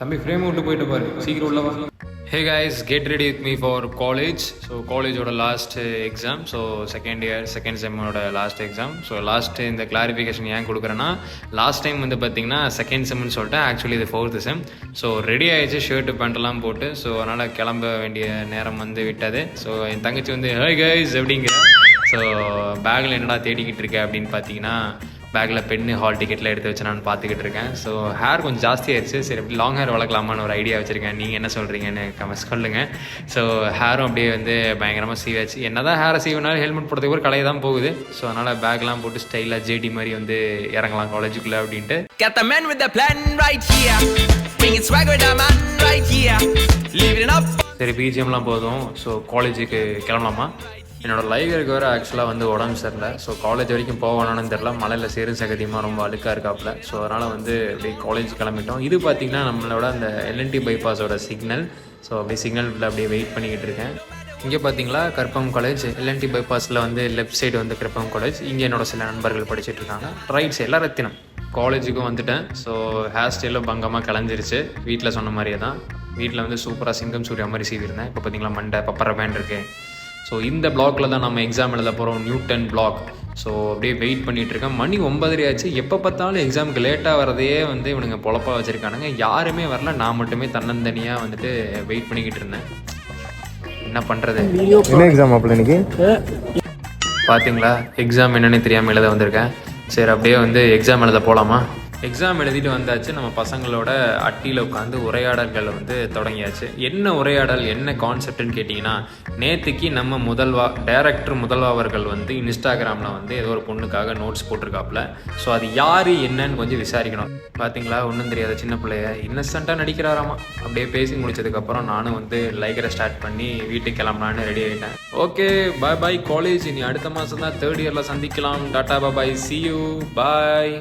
தம்பி ஃப்ரேம் விட்டு போயிட்டு பாரு, சீக்கிரம் உள்ளவா. Hey guys, get ready with me for college. So காலேஜோட last exam. So second year second செம்மோட லாஸ்ட் எக்ஸாம். ஸோ லாஸ்ட்டு இந்த கிளாரிஃபிகேஷன் ஏன் கொடுக்குறேன்னா, லாஸ்ட் டைம் வந்து பார்த்தீங்கன்னா செகண்ட் செம்னு சொல்லிட்டு ஆக்சுவலி இது 4th செம். ஸோ ரெடி ஆகிடுச்சு, ஷர்ட்டு பேண்ட்டெல்லாம் போட்டு. ஸோ அதனால் கிளம்ப வேண்டிய நேரம் வந்து விட்டது. ஸோ என் தங்கச்சி வந்து ஹே கைஸ் அப்படிங்கிற. ஸோ பேக்கில் என்னடா தேடிக்கிட்டு இருக்கேன் அப்படின்னு பார்த்தீங்கன்னா, பேக்கில் பென்னு ஹால் டிக்கெட்டில் எடுத்து வச்சு நான் பார்த்துக்கிட்டு இருக்கேன். ஸோ ஹேர் கொஞ்சம் ஜாஸ்தி ஆயிடுச்சு. சரி அப்படி லாங் ஹேர் வளர்க்கலாமான்னு ஒரு ஐடியா வச்சுருக்கேன். நீங்கள் என்ன சொல்கிறீங்கன்னு கமெண்ட்ஸ் சொல்லுங்கள். ஸோ ஹேரும் அப்படியே வந்து பயங்கரமாக சீவாச்சு. என்ன தான் ஹேரை சீவினாலும் ஹெல்மெட் போடுறதுக்கு ஒரு கலையை தான் போகுது. ஸோ அதனால் பேக்லாம் போட்டு ஸ்டைலாக ஜேடி மாதிரி வந்து இறங்கலாம் காலேஜுக்குள்ளே அப்படின்ட்டு. Got the man with the plan right here. Bringing swag with the man right here. Leaving it up. சரி பிஜிஎம்லாம் போதும். ஸோ காலேஜுக்கு கிளம்பலாமா? என்னோடய லைகருக்கு வேறு ஆக்சுவலாக வந்து உடம்பு சரியில்லை. ஸோ காலேஜ் வரைக்கும் போகணும்னு தெரில, மலையில் சேரும் சகதியமாக ரொம்ப அழுக்காக இருக்காப்புல. ஸோ அதனால் வந்து அப்படியே காலேஜ் கிளம்பிட்டோம். இது பார்த்திங்கன்னா நம்மளோட அந்த எல்என்டி பைபாஸோட சிக்னல். ஸோ அப்படியே சிக்னலில் அப்படியே வெயிட் பண்ணிக்கிட்டு இருக்கேன். இங்கே பார்த்தீங்களா கற்பகம் காலேஜ். எல்என்டி பைபாஸில் வந்து லெஃப்ட் சைடு வந்து கற்பகம் காலேஜ். இங்கே என்னோட சில நண்பர்கள் படிச்சுட்டு இருக்காங்க. ரைட் சைடில் ரத்தினம். காலேஜுக்கும் வந்துட்டேன். ஸோ ஹேர் ஸ்டைலும் பங்கமாக கலைஞ்சிருச்சு. வீட்டில் சொன்ன மாதிரியே தான். வீட்டில் வந்து சூப்பராக சிங்கம் சூர்யா மாதிரி செய்திருந்தேன். இப்போ பார்த்தீங்களா மண்டை பப்பர பேண்ட் இருக்குது. ஸோ இந்த பிளாக்கில் தான் நம்ம எக்ஸாம் எழுத போகிறோம், நியூட்டன் பிளாக். ஸோ அப்படியே வெயிட் பண்ணிகிட்ருக்கேன். மணி 9:30 ஆச்சு. எப்போ பார்த்தாலும் எக்ஸாமுக்கு லேட்டாக வரதையே வந்து இவனுங்க பொழப்பாக வச்சுருக்கானுங்க. யாருமே வரல, நான் மட்டுமே தன்னந்தனியாக வந்துட்டு வெயிட் பண்ணிக்கிட்டு இருந்தேன். என்ன பண்ணுறது? என்ன எக்ஸாம் அப்படி இன்னைக்கு பார்த்தீங்களா, எக்ஸாம் என்னென்னு தெரியாமல் எழுத வந்திருக்கேன். சரி அப்படியே வந்து எக்ஸாம் எழுத போகலாமா? எக்ஸாம் எழுதிட்டு வந்தாச்சு. நம்ம பசங்களோட அட்டியில் உட்காந்து உரையாடல்கள் வந்து தொடங்கியாச்சு. என்ன உரையாடல், என்ன கான்செப்ட்னு கேட்டிங்கன்னா, நேற்றுக்கு நம்ம டைரக்டர் முதல்வா அவர்கள் வந்து இன்ஸ்டாகிராமில் வந்து ஏதோ ஒரு பொண்ணுக்காக நோட்ஸ் போட்டிருக்காப்புல. ஸோ அது யார் என்னன்னு கொஞ்சம் விசாரிக்கணும். பார்த்தீங்களா, ஒன்றும் தெரியாத சின்ன பிள்ளைய இன்னசென்ட்டாக நடிக்கிறாராமா. அப்படியே பேசி முடிச்சதுக்கப்புறம் நானும் வந்து லைக்கரை ஸ்டார்ட் பண்ணி வீட்டுக்கு கிளம்பலான்னு ரெடி ஆகிட்டேன். ஓகே பாய் பாய் காலேஜ். இனி அடுத்த மாதம் தான் 3rd இயரில் சந்திக்கலாம். Tata bye, see you, bye.